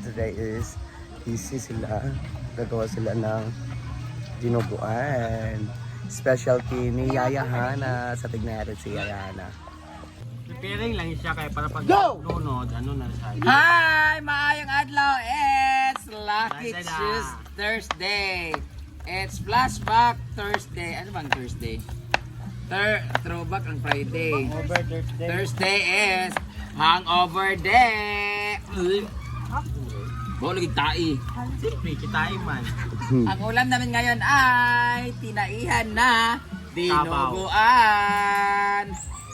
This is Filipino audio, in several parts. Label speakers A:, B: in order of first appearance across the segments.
A: today is busy sila. Gagawa sila ng dinuguan. Specialty ni Yaya Hana. Sa tignan natin si Yaya Hana.
B: Preparing lang siya kaya para pag nunod, ano na siya.
C: Hi! Maayong adlaw! It's Lucky
B: Thursday na.
C: Tuesday, Thursday. It's Flashback Thursday. Ano bang Thursday? Throwback ang Friday.
B: Over Thursday.
C: Thursday is Hangover Day. Lagi tai.
B: Siyempre, kitain man.
C: Ang ulam namin ngayon ay tinaihan na dinuguan.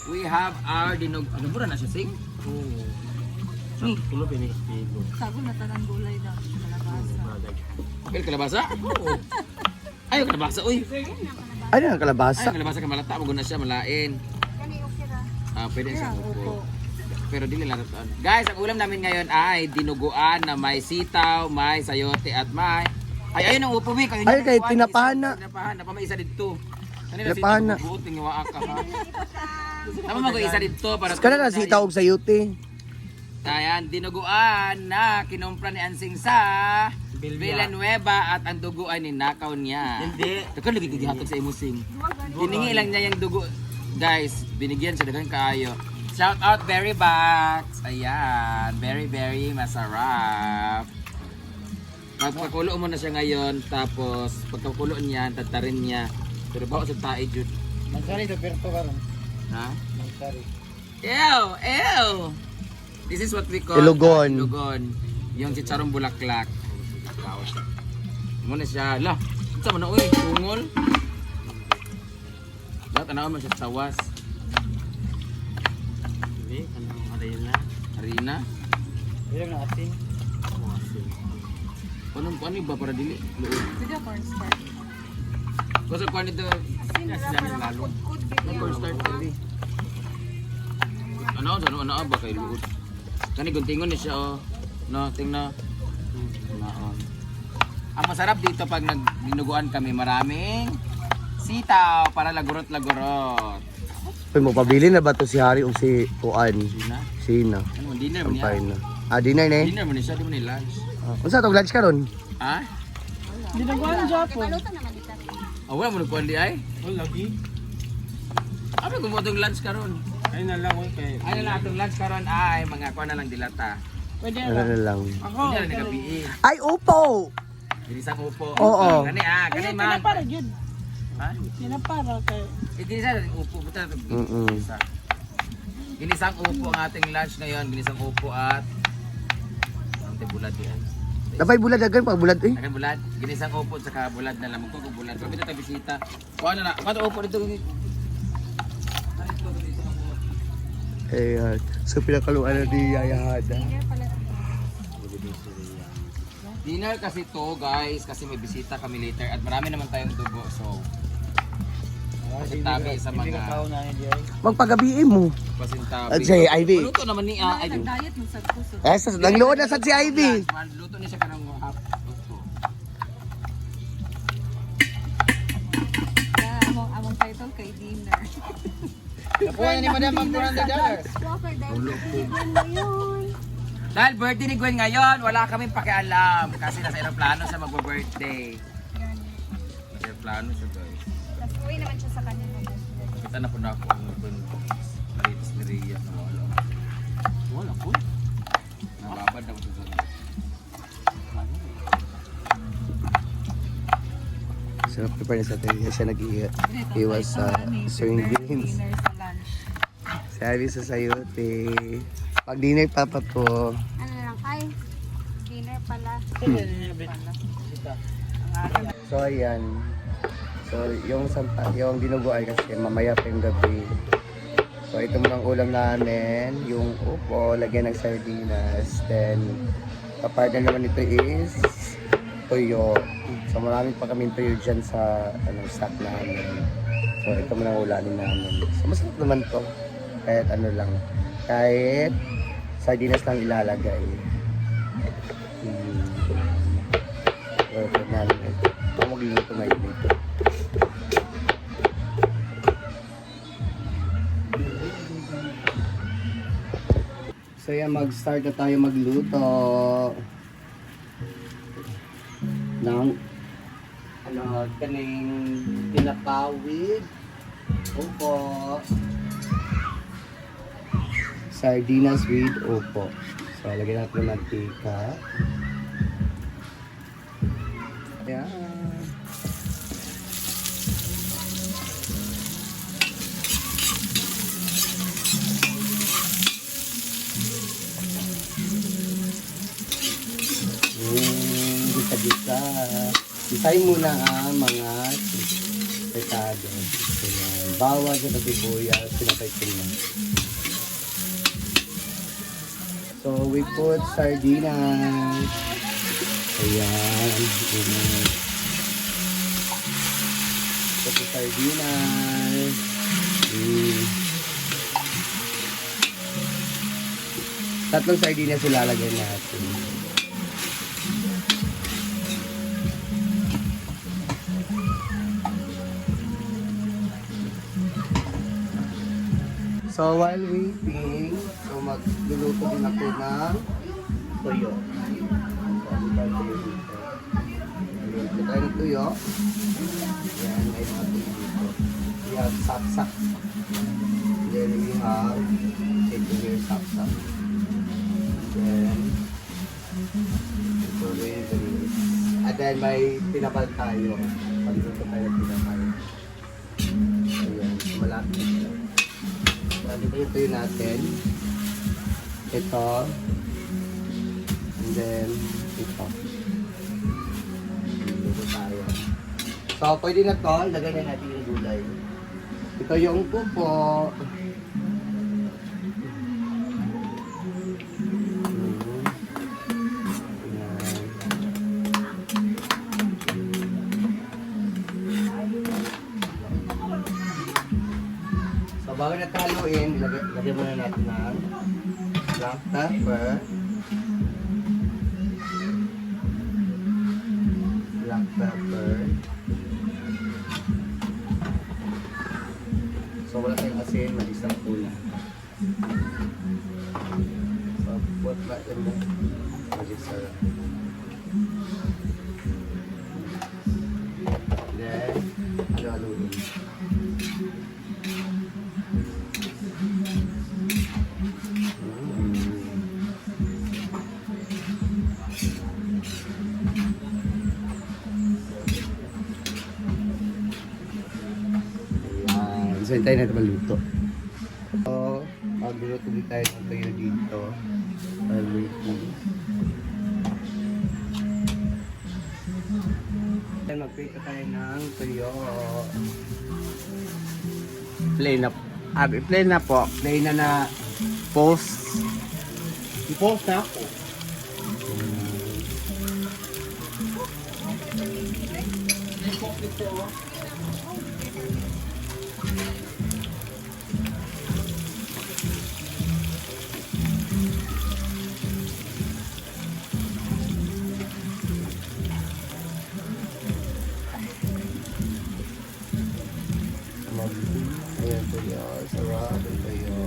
C: We have our dinug... Ano mura na siya, Sing?
B: Oo. Sa tulo pinispigo.
D: Sago na tanang gulay daw. Kalabasa.
C: Okay, kalabasa? Oo. Ay, kalabasa, uy.
A: Ano ang kalabasa?
C: Ay, kalabasa ka malata. Maguna siya, malain. Pwede siya upo. Pero dili lang ito. Guys, ang ulam namin ngayon ay dinuguan na may sitaw, may sayote at may... Ay, ayun ang upo, Vic.
A: Ay, kay tinapahan na.
C: Tinapahan na. Pamaisa dito. Kanina
A: Tinapahan na.
C: sitaw, buting iwaa ka, ha? Tama mag-isa dito para...
A: Kana na si Taog Sayote.
C: Ayan, dinuguan na kinumpra ni Ansing sa Villanueva at ang dugo ay ninakaw niya.
B: Hindi.
C: Teka, nagigihatag sa imusing. Hiningi lang niya yung dugo. Guys, binigyan siya dagang kaayo. Shout out Berry Box. Ayan, very masarap. Pagpakulo mo na siya ngayon, tapos pagkakulo niya, tatarin niya. Pero bako sa tae, Jude.
B: Magsari do perto karon.
C: Ha?
B: Magsari.
C: Ew! This is what we call
A: Ilugon.
C: Ilugon. Yung chicharong bulaklak. Muna siya. Lah, sa mo na uy, tungol. Lahat tanaw mo siya sa tawas.
B: Hindi, kanang harina.
C: Harina.
B: Ilang na asin. Asin.
C: Paano ba para dili? Luod.
D: Sige, cornstarch.
C: Kasi kuha nito.
D: Asin na para
C: Lalo.
D: makudkod
C: Ang cornstarch pwede. Ano ba kay luod? Kani guntingon ni siya oh. No, tingnan. Naon. Ang masarap dito pag nagdinuguan kami, maraming sitaw para lagurot-lagurot.
A: Uy, mapabili na ba to si Hari o si Kuan?
C: Sina?
A: Sina.
C: Ano, dinner mo
A: Ampay
C: niya?
A: na. Dinner na eh.
C: Dinner mo niya siya, di mo ni lunch.
A: Unsa tong lunch karon?
C: Ha?
D: Dinuguan Japon.
C: Wala mo nagkuhan di ay?
B: Oh, lagi.
C: Ano kung mo itong lunch karon?
B: Ay na lang oy kay.
C: Ay na itong lunch karon ay mga kuha na lang dilata.
D: Pwede
A: Ano na lang.
D: Ako.
C: Hindi na nagabi.
A: Ay, upo!
C: Ginisang upo.
A: Oo.
C: Kani kani
D: Ayun,
C: man.
D: tinapara yun.
C: Ha?
D: Tinapara kay...
C: Ginisang upo. Buta na
A: Mm-mm.
C: Ginisang upo ang ating lunch ngayon. Ginisang upo at ang bulad yan.
A: Napay bulad agad pag bulad eh.
C: Akan bulad. Ginisang upo at saka bulad na lamang ko kung bulad. Sabi na tayo bisita. Kuha na na. Kuha upo dito.
A: Ayan. So pinakaluan na di Yaya Hana.
C: Dinner kasi to guys, kasi may bisita kami later at marami naman tayong dugo, so pasintabi sa mga
B: na ni ay.
A: Magpagabiin mo.
C: pasintabi.
A: At si Ivy.
C: Luto naman ni Ivy.
D: Nag-diet mo sa puso.
A: Nagluod na sa si Ivy.
C: Luto niya siya kanang half. Luto.
D: Among title kay dinner.
B: Nakuha ni madam ang $400.
C: Dahil birthday ni Gwen ngayon, wala kaming pakialam kasi nasa aeroplano siya magbo-birthday. Nasa aeroplano siya guys.
D: Tapos uwi naman siya sa kanya.
C: Kita na po na ako ang Gwen latest ni Rhea na wala. Wala po. Nababad na ko sa
A: So prepare na sa tayo. Siya nag-iwas sa swing games.
D: Dinner sa lunch.
A: Si Ivy sa Sayote. Pag dinner papa po.
D: Ano lang kay? Dinner pala.
A: So ayan. So yung dinuguan kasi mamaya pa yung gabi. So ito muna ang ulam namin. Yung upo, lagyan ng sardinas. Then kapartner naman ito is tuyo. So maraming pa kami tuyo dyan sa stock namin. So ito muna ang ulamin namin. So masarap naman to. Kahit ano lang. Kahit sardinas lang ilalagay. Perfect namin ito. Ako magluluto ngayon dito. So yan, mag-start na tayo magluto. ng kaning pinapawid. Opo. Sardinas with opo. So, lagyan natin ng mantika. Ayan. Gisa-gisa. Isay muna ang mga petado. Ayan. Bawang at sibuyas, pinapay ko na. So, we put sardinas. Ayan. Put the sardinas. Tatlong sardinas ilalagay natin. So while waiting, so magluluto din ako ng tuyo. Magluluto tayo ng tuyo. Yan, may mga tuyo dito. We have sapsak. Then we have chicken sapsak. Then, ito rin the rice. And then may pinapal tayo. Pagluto tayo ng pinapal. Ayan, malapit siya. Dito yung tuyo natin. Ito. And then, ito. Dito tayo. So, pwede na to. Lagay na natin yung gulay. Ito yung pupo. Bago natin haluin, lagyan muna natin ng black pepper. Black pepper. So wala tayong asin, mag-isang pula. So put natin na magic syrup. Then, halo-haluin. So, hintayin natin maluto. So, magluto din tayo ng tuyo dito. Waiting. Then, mag-prito tayo ng tuyo.
B: Plain na. Plain na po.
A: Plain na na
B: Post.
A: i-post na ako. Ayan tuyo. Sarap ang tuyo.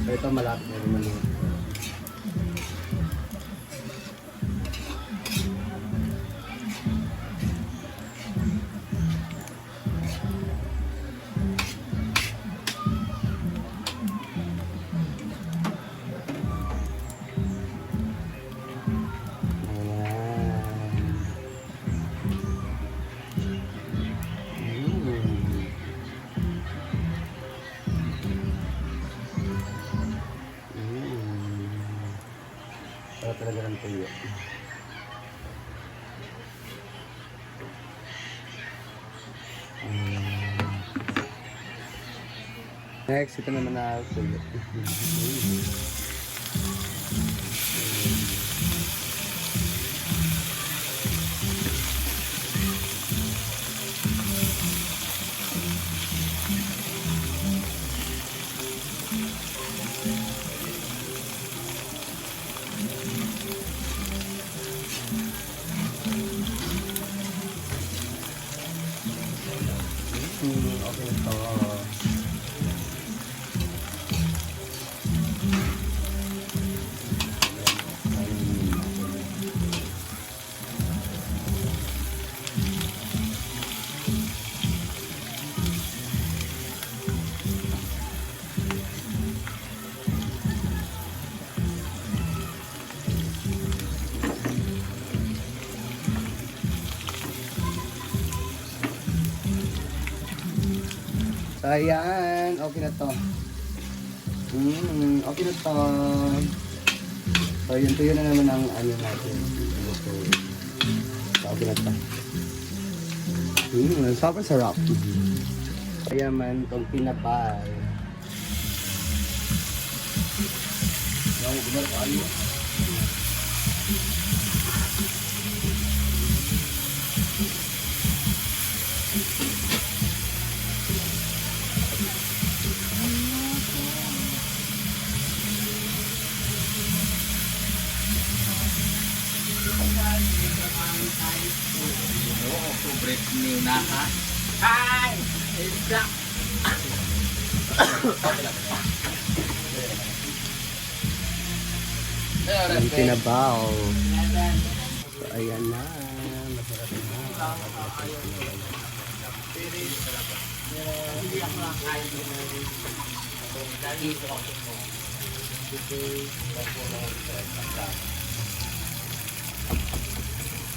A: So ito malapit na rin maluto. Para talaga ng tuyo. Next, ito naman na tuyo. Okay na to. So, ayan. Okay na to. Okay na to. So, yun tuyo na naman ang ano natin. So, okay na to. Sobrang sarap. Kaya man, itong pinapay.
C: Break new na ha. Hi! It's black.
A: Ang pinabaw. So, ayan na. Masarap na.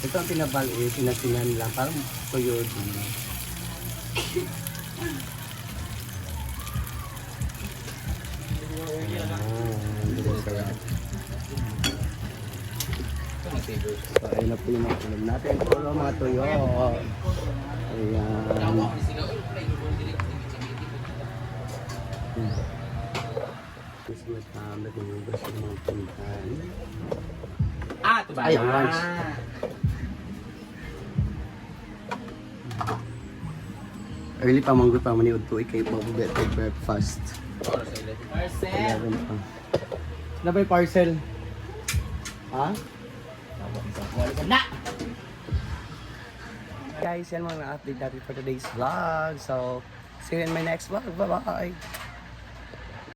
A: Ito ang pinabal sinasinan lang. Parang tuyo din. Sarap. So, ayun na po yung mga ulam natin. Puro mga tuyo. Ayan. Gusto na tama din yung gusto ng mga pintan.
C: Ah, ito ba?
A: Ay, lunch. Early pa manggut pa maniud to ikay mabugat kay breakfast.
C: Parcel.
A: 11 pa. Na ba yung parcel? Ha?
C: Na!
A: Guys, yan mga update natin for today's vlog. So, see you in my next vlog. Bye-bye!